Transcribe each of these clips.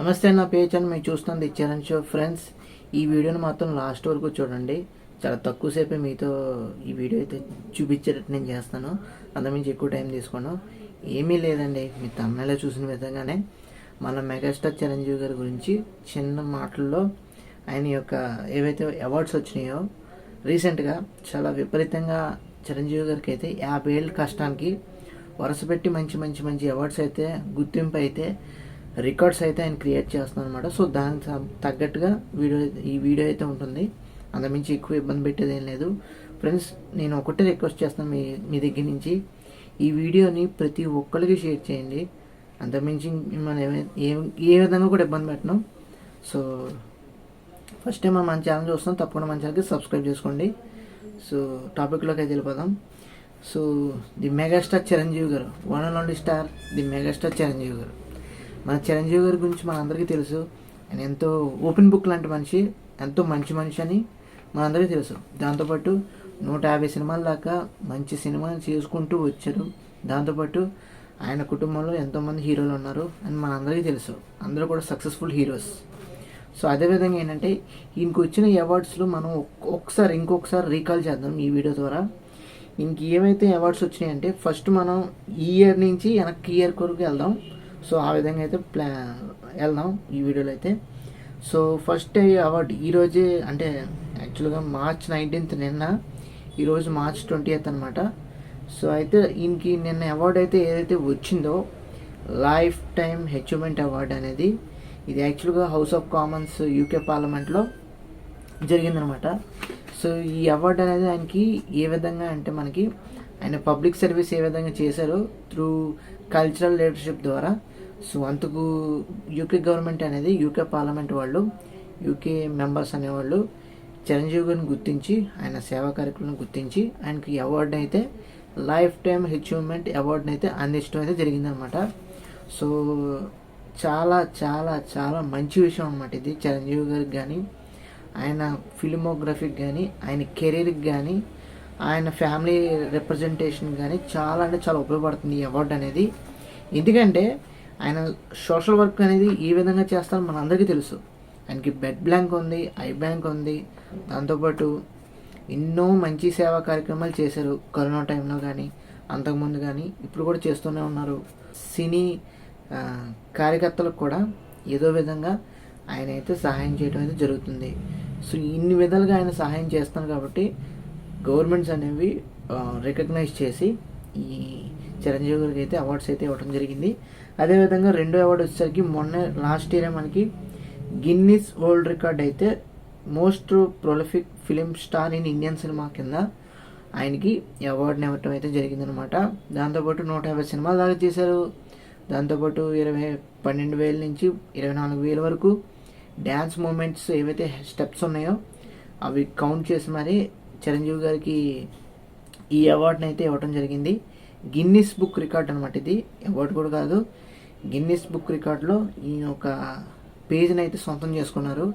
నమస్తే, నా పేజ్ అని మీరు చూస్తుంది చరణ్ షో. ఫ్రెండ్స్, ఈ వీడియోని మాత్రం లాస్ట్ వరకు చూడండి. చాలా తక్కువసేపే మీతో ఈ వీడియో అయితే చూపించేటట్టు నేను చేస్తాను. అంతమించి ఎక్కువ టైం తీసుకోను. ఏమీ లేదండి, మీ తమిళలో చూసిన విధంగానే మన మెగాస్టార్ చిరంజీవి గారి గురించి చిన్న మాటల్లో ఆయన యొక్క ఏవైతే అవార్డ్స్ వచ్చినాయో రీసెంట్గా చాలా విపరీతంగా చిరంజీవి గారికి అయితే 50 ఏళ్ళ కష్టానికి వరుసపెట్టి మంచి మంచి మంచి అవార్డ్స్ అయితే గుర్తింపు అయితే రికార్డ్స్ అయితే ఆయన క్రియేట్ చేస్తున్నాను అనమాట. సో దానికి తగ్గట్టుగా ఈ వీడియో అయితే ఉంటుంది. అంతమించి ఎక్కువ ఇబ్బంది పెట్టేది ఏం లేదు. ఫ్రెండ్స్, నేను ఒకటే రిక్వెస్ట్ చేస్తాను మీ దగ్గర నుంచి, ఈ వీడియోని ప్రతి ఒక్కరికి షేర్ చేయండి. అంతమించి మనం ఏ విధంగా కూడా ఇబ్బంది పెట్టను. సో ఫస్ట్ టైం మన ఛానల్ చూస్తాం, తప్పకుండా మన ఛానల్కి సబ్స్క్రైబ్ చేసుకోండి. సో టాపిక్లోకి అయితే వెళ్ళిపోదాం. సో ది మెగాస్టార్ చిరంజీవి గారు, one and only star, the megastar Chiranjeevi గారు. మన చిరంజీవి గారి గురించి మనందరికీ తెలుసు. ఆయన ఎంతో ఓపెన్ బుక్ లాంటి మనిషి, ఎంతో మంచి మనిషి అని మనందరికీ తెలుసు. దాంతోపాటు 150 సినిమాల దాకా మంచి సినిమాలు చేసుకుంటూ వచ్చారు. దాంతోపాటు ఆయన కుటుంబంలో ఎంతోమంది హీరోలు ఉన్నారు అని మనందరికీ తెలుసు. అందరూ కూడా సక్సెస్ఫుల్ హీరోస్. సో అదేవిధంగా ఏంటంటే ఈయనకు వచ్చిన అవార్డ్స్లో మనం ఇంకొకసారి రీకాల్ చేద్దాం ఈ వీడియో ద్వారా. ఈయనకి ఏవైతే అవార్డ్స్ వచ్చినాయంటే ఫస్ట్ మనం ఈ ఇయర్ నుంచి వెనక్కి ఇయర్ వరకు వెళ్దాం. సో ఆ విధంగా అయితే వెళ్దాం ఈ వీడియోలో అయితే. సో ఫస్ట్ అవార్డు ఈరోజే, అంటే యాక్చువల్గా March 19 నిన్న, ఈరోజు March 20 అనమాట. సో అయితే ఈయనకి నిన్న అవార్డు అయితే ఏదైతే వచ్చిందో లైఫ్ టైమ్ అచీవ్మెంట్ అవార్డు అనేది, ఇది యాక్చువల్గా హౌస్ ఆఫ్ కామన్స్ UK పార్లమెంట్లో జరిగిందనమాట. సో ఈ అవార్డు అనేది ఆయనకి ఏ విధంగా అంటే మనకి ఆయన పబ్లిక్ సర్వీస్ ఏ విధంగా చేశారో త్రూ కల్చరల్ లీడర్షిప్ ద్వారా. సో అందుకు UK గవర్నమెంట్ అనేది, UK పార్లమెంట్ వాళ్ళు, UK మెంబర్స్ అనేవాళ్ళు చిరంజీవి గారిని గుర్తించి, ఆయన సేవా కార్యక్రమాన్ని గుర్తించి ఆయనకి అవార్డుని అయితే లైఫ్ టైమ్ అచీవ్మెంట్ అవార్డుని అయితే అందించడం అయితే జరిగిందనమాట. సో చాలా చాలా చాలా మంచి విషయం అనమాట ఇది. చిరంజీవి గారికి కానీ, ఆయన ఫిల్మోగ్రఫీకి కానీ, ఆయన కెరీర్కి కానీ, ఆయన ఫ్యామిలీ రిప్రజెంటేషన్ కానీ చాలా అంటే చాలా ఉపయోగపడుతుంది ఈ అవార్డు అనేది. ఎందుకంటే ఆయన సోషల్ వర్క్ అనేది ఏ విధంగా చేస్తారో మనందరికీ తెలుసు. ఆయనకి బెడ్ బ్యాంక్ ఉంది, ఐ బ్యాంక్ ఉంది. దాంతోపాటు ఎన్నో మంచి సేవా కార్యక్రమాలు చేశారు. కరోనా టైంలో కానీ, అంతకుముందు కానీ, ఇప్పుడు కూడా చేస్తూనే ఉన్నారు. సినీ కార్యకర్తలకు కూడా ఏదో విధంగా ఆయన అయితే సహాయం చేయడం అయితే జరుగుతుంది. సో ఇన్ని విధాలుగా ఆయన సహాయం చేస్తున్నారు కాబట్టి గవర్నమెంట్స్ అనేవి రికగ్నైజ్ చేసి ఈ చిరంజీవి గారికి అయితే అవార్డ్స్ అయితే ఇవ్వడం జరిగింది. అదేవిధంగా రెండో అవార్డు వచ్చేసరికి లాస్ట్ ఇయర్ మనకి గిన్నిస్ వరల్డ్ రికార్డ్ అయితే most prolific film star in Indian cinema కింద ఆయనకి అవార్డుని ఇవ్వటం అయితే జరిగిందనమాట. దాంతోపాటు 150 సినిమాలు దాకా చేశారు. దాంతోపాటు 12,000 నుంచి 24,000 వరకు డ్యాన్స్ మూమెంట్స్ ఏవైతే స్టెప్స్ ఉన్నాయో అవి కౌంట్ చేసి మరి చిరంజీవి గారికి ఈ అవార్డుని అయితే ఇవ్వడం జరిగింది. గిన్నిస్ బుక్ రికార్డ్ అనమాట. ఇది అవార్డు కూడా కాదు, గిన్నిస్ బుక్ రికార్డులో ఈ ఒక పేజ్ని అయితే సొంతం చేసుకున్నారు.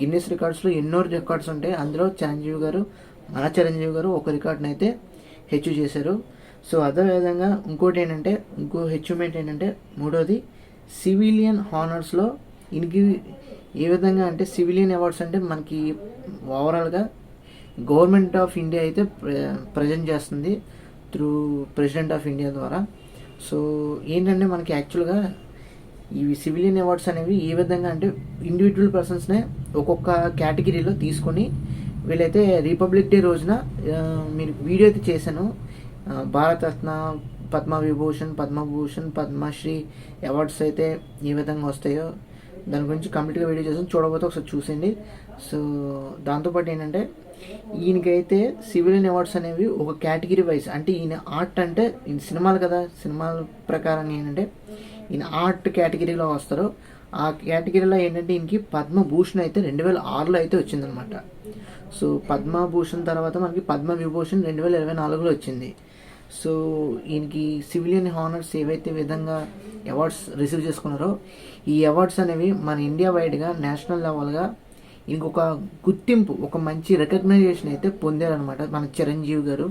గిన్నిస్ రికార్డ్స్లో ఎన్నో రికార్డ్స్ ఉంటాయి, అందులో మన చిరంజీవి గారు ఒక రికార్డుని అయితే అచీవ్ చేశారు. సో అదేవిధంగా ఇంకో అచీవ్మెంట్ ఏంటంటే మూడోది సివిలియన్ హానర్స్లో ఈయనకి ఏ విధంగా అంటే సివిలియన్ అవార్డ్స్ అంటే మనకి ఓవరాల్గా గవర్నమెంట్ ఆఫ్ ఇండియా అయితే ప్రజెంట్ చేస్తుంది త్రూ ప్రెసిడెంట్ ఆఫ్ ఇండియా ద్వారా. సో ఏంటంటే మనకి యాక్చువల్గా ఇవి సివిలియన్ అవార్డ్స్ అనేవి ఏ విధంగా అంటే ఇండివిజువల్ పర్సన్స్నే ఒక్కొక్క కేటగిరీలో తీసుకొని వీళ్ళైతే రిపబ్లిక్ డే రోజున మీరు వీడియో అయితే చేశాను. భారతరత్న, పద్మవిభూషణ్, పద్మభూషణ్, పద్మశ్రీ అవార్డ్స్ అయితే ఏ విధంగా వస్తాయో దాని గురించి కంప్లీట్గా వీడియో చేసాను. చూడకపోతే ఒకసారి చూసండి. సో దాంతోపాటు ఏంటంటే ఈయనకైతే సివిలియన్ అవార్డ్స్ అనేవి ఒక కేటగిరీ వైజ్, అంటే ఈయన ఆర్ట్, అంటే ఈయన సినిమాలు కదా, సినిమాల ప్రకారం ఏంటంటే ఈయన ఆర్ట్ కేటగిరీలో వస్తారు. ఆ కేటగిరీలో ఏంటంటే ఈయనకి పద్మభూషణ్ అయితే 2006లో అయితే వచ్చిందనమాట. సో పద్మభూషణ్ తర్వాత మనకి పద్మవిభూషణ్ 2024లో వచ్చింది. సో ఈయనకి సివిలియన్ హానర్స్ ఏవైతే విధంగా అవార్డ్స్ రిసీవ్ చేసుకున్నారో ఈ అవార్డ్స్ అనేవి మన ఇండియా వైడ్గా నేషనల్ లెవెల్గా ఇంకొక గుర్తింపు, ఒక మంచి రికగ్నైజేషన్ అయితే పొందారనమాట మన చిరంజీవి గారు.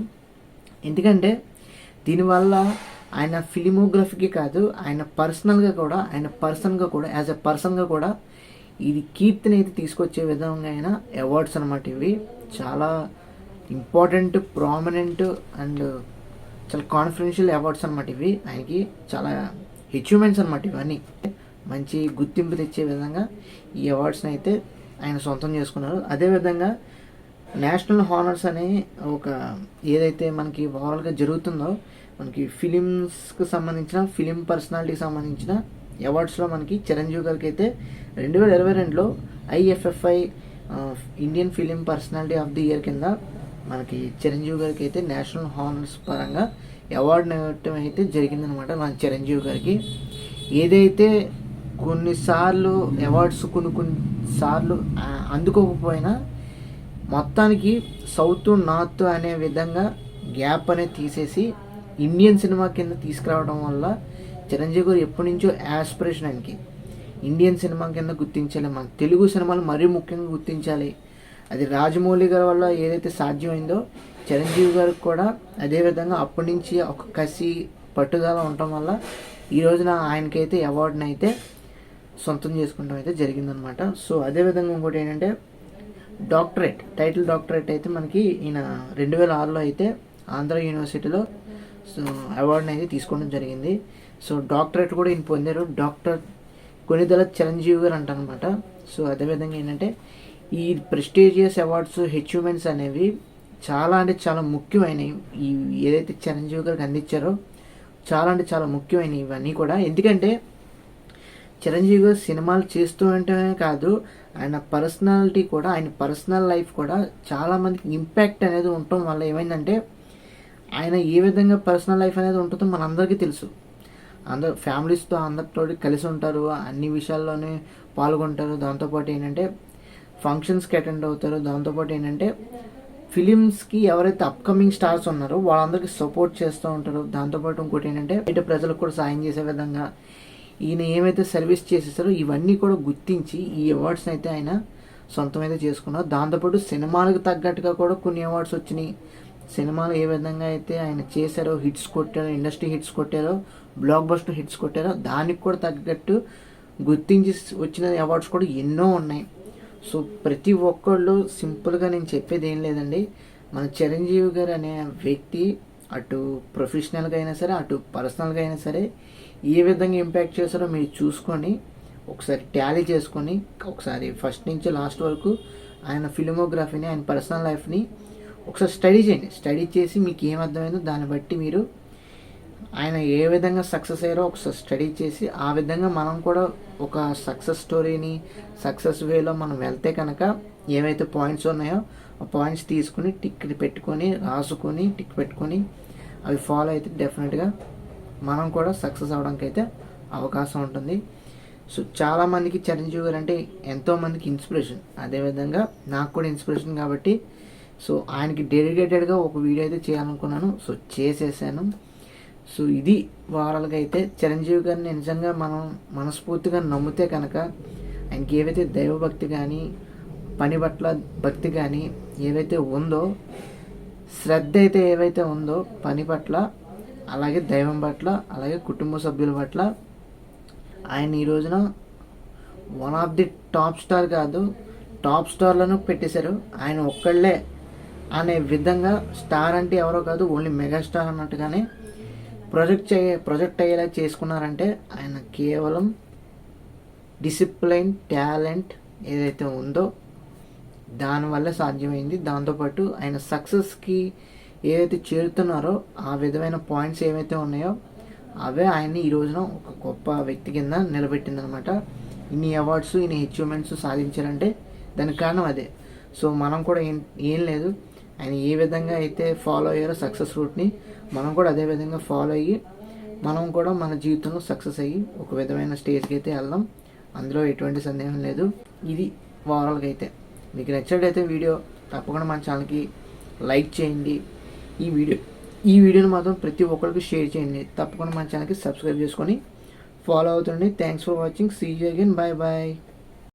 ఎందుకంటే దీనివల్ల ఆయన ఫిలిమోగ్రఫీకి కాదు, ఆయన పర్సన్గా కూడా యాజ్ ఎ పర్సన్గా కూడా ఇది కీర్తిని అయితే తీసుకొచ్చే విధంగా అయిన అవార్డ్స్ అనమాట. ఇవి చాలా ఇంపార్టెంట్, ప్రామినెంట్ అండ్ చాలా కాన్ఫిడెన్షియల్ అవార్డ్స్ అనమాట. ఇవి ఆయనకి చాలా అచీవ్మెంట్స్ అనమాట. ఇవన్నీ మంచి గుర్తింపు తెచ్చే విధంగా ఈ అవార్డ్స్ని అయితే ఆయన సొంతం చేసుకున్నారు. అదేవిధంగా నేషనల్ హానర్స్ అనే ఒక ఏదైతే మనకి ఓవరాల్గా జరుగుతుందో, మనకి ఫిలిమ్స్కి సంబంధించిన ఫిలిం పర్సనాలిటీకి సంబంధించిన అవార్డ్స్లో మనకి చిరంజీవి గారికి అయితే 2022లో IFFI Indian film personality of the year కింద మనకి చిరంజీవి గారికి అయితే నేషనల్ హానర్స్ పరంగా అవార్డు ఇవ్వటం అయితే జరిగిందనమాట. మన చిరంజీవి గారికి ఏదైతే కొన్నిసార్లు అవార్డ్స్ కొన్నిసార్లు అందుకోకపోయినా మొత్తానికి సౌత్ నార్త్ అనే విధంగా గ్యాప్ అనేది తీసేసి ఇండియన్ సినిమా కింద తీసుకురావడం వల్ల చిరంజీవి గారు ఎప్పటి నుంచో యాస్పిరేషన్ ఆయనకి ఇండియన్ సినిమా కింద గుర్తించాలి, మన తెలుగు సినిమాలు మరీ ముఖ్యంగా గుర్తించాలి. అది రాజమౌళి గారి వల్ల ఏదైతే సాధ్యమైందో చిరంజీవి గారికి కూడా అదేవిధంగా అప్పటి నుంచి ఒక కసి పట్టుదల ఉండటం వల్ల ఈ రోజున ఆయనకైతే అవార్డుని అయితే సొంతం చేసుకోవడం అయితే జరిగిందనమాట. సో అదేవిధంగా ఇంకోటి ఏంటంటే టైటిల్ డాక్టరేట్ అయితే మనకి ఈయన 2006లో అయితే ఆంధ్ర యూనివర్సిటీలో సో అవార్డుని అయితే తీసుకోవడం జరిగింది. సో డాక్టరేట్ కూడా ఈయన పొందారు, డాక్టర్ కొనిదెల చిరంజీవి గారు అంటారనమాట. సో అదేవిధంగా ఏంటంటే ఈ ప్రెస్టీజియస్ అవార్డ్స్ అచీవ్మెంట్స్ అనేవి చాలా అంటే చాలా ముఖ్యమైనవి. ఈ ఏదైతే చిరంజీవి గారికి అందించారో చాలా అంటే చాలా ముఖ్యమైనవి ఇవన్నీ కూడా. ఎందుకంటే చిరంజీవి గారు సినిమాలు చేస్తూ ఉంటేనే కాదు, ఆయన పర్సనాలిటీ కూడా, ఆయన పర్సనల్ లైఫ్ కూడా చాలామందికి ఇంపాక్ట్ అనేది ఉండటం వల్ల ఏమైందంటే ఆయన ఏ విధంగా పర్సనల్ లైఫ్ అనేది ఉంటుందో మనందరికీ తెలుసు. అందరు ఫ్యామిలీస్తో అందరితో కలిసి ఉంటారు, అన్ని విషయాల్లోనే పాల్గొంటారు. దాంతోపాటు ఏంటంటే ఫంక్షన్స్కి అటెండ్ అవుతారు. దాంతోపాటు ఏంటంటే ఫిలిమ్స్కి ఎవరైతే అప్కమింగ్ స్టార్స్ ఉన్నారో వాళ్ళందరికీ సపోర్ట్ చేస్తూ ఉంటారు. దాంతోపాటు ఇంకోటి ఏంటంటే బయట ప్రజలకు కూడా సాయం చేసే విధంగా ఈయన ఏమైతే సర్వీస్ చేసేసారో ఇవన్నీ కూడా గుర్తించి ఈ అవార్డ్స్ని అయితే ఆయన సొంతమైతే చేసుకున్నారు. దాంతోపాటు సినిమాలకు తగ్గట్టుగా కూడా కొన్ని అవార్డ్స్ వచ్చినాయి. సినిమాలు ఏ విధంగా అయితే ఆయన చేశారో, హిట్స్ కొట్టారో, ఇండస్ట్రీ హిట్స్ కొట్టారో, బ్లాక్ బస్టర్ హిట్స్ కొట్టారో దానికి కూడా తగ్గట్టు గుర్తించి వచ్చిన అవార్డ్స్ కూడా ఎన్నో ఉన్నాయి. సో ప్రతి ఒక్కళ్ళు సింపుల్గా నేను చెప్పేది ఏం లేదండి, మన చిరంజీవి గారు అనే వ్యక్తి అటు ప్రొఫెషనల్గా అయినా సరే అటు పర్సనల్గా అయినా సరే ఏ విధంగా ఇంపాక్ట్ చేశారో మీరు చూసుకొని ఒకసారి టాలీ చేసుకొని ఒకసారి ఫస్ట్ నుంచి లాస్ట్ వరకు ఆయన ఫిలిమోగ్రఫీని, ఆయన పర్సనల్ లైఫ్ని ఒకసారి స్టడీ చేయండి. స్టడీ చేసి మీకు ఏమర్థమైందో దాన్ని బట్టి మీరు ఆయన ఏ విధంగా సక్సెస్ అయ్యారో ఒకసారి స్టడీ చేసి ఆ విధంగా మనం కూడా ఒక సక్సెస్ స్టోరీని సక్సెస్ వేలో మనం వెళ్తే కనుక ఏవైతే పాయింట్స్ ఉన్నాయో ఆ పాయింట్స్ తీసుకుని టిక్ పెట్టుకొని రాసుకొని టిక్ పెట్టుకొని అవి ఫాలో అయితే డెఫినెట్గా మనం కూడా సక్సెస్ అవడానికి అయితే అవకాశం ఉంటుంది. సో చాలామందికి చిరంజీవి గారు అంటే ఎంతోమందికి ఇన్స్పిరేషన్, అదేవిధంగా నాకు కూడా ఇన్స్పిరేషన్ కాబట్టి సో ఆయనకి డెడికేటెడ్గా ఒక వీడియో అయితే చేయాలనుకున్నాను. సో చేసేసాను. సో ఇది ఓవరాల్గా అయితే చిరంజీవి గారిని నిజంగా మనం మనస్ఫూర్తిగా నమ్మితే కనుక ఆయనకి ఏవైతే దైవభక్తి కానీ పని పట్ల భక్తి కానీ ఏవైతే ఉందో, శ్రద్ధ అయితే ఏవైతే ఉందో పని పట్ల, అలాగే దైవం పట్ల, అలాగే కుటుంబ సభ్యుల పట్ల ఆయన ఈ రోజున one of the top star కాదు టాప్ స్టార్లను పెట్టేశారు. ఆయన ఒక్కళ్ళే అనే విధంగా స్టార్ అంటే ఎవరో కాదు ఓన్లీ మెగాస్టార్ అన్నట్టుగానే ప్రొజెక్ట్ అయ్యేలా చేసుకున్నారంటే ఆయన కేవలం డిసిప్లైన్, టాలెంట్ ఏదైతే ఉందో దానివల్ల సాధ్యమైంది. దాంతోపాటు ఆయన సక్సెస్కి ఏదైతే చేరుతున్నారో ఆ విధమైన పాయింట్స్ ఏవైతే ఉన్నాయో అవే ఆయన్ని ఈ రోజున ఒక గొప్ప వ్యక్తి కింద నిలబెట్టిందనమాట. ఇన్ని అవార్డ్స్, ఇన్ని అచీవ్మెంట్స్ సాధించారంటే దానికి కారణం అదే. సో మనం కూడా ఏం లేదు, ఆయన ఏ విధంగా అయితే ఫాలో అయ్యారో సక్సెస్ రూట్ని మనం కూడా అదే విధంగా ఫాలో అయ్యి మనం కూడా మన జీవితంలో సక్సెస్ అయ్యి ఒక విధమైన స్టేజ్కి అయితే వెళ్దాం. అందులో ఎటువంటి సందేహం లేదు. ఇది ఓవరాల్గా అయితే మీకు నచ్చినట్లయితే వీడియో తప్పకుండా మన ఛానల్కి లైక్ చేయండి. ఈ వీడియోని మాత్రం ప్రతి ఒక్కరికి షేర్ చేయండి. తప్పకుండా మన ఛానల్కి సబ్స్క్రైబ్ చేసుకొని ఫాలో అవుతుండండి. Thanks for watching. See you again. Bye bye.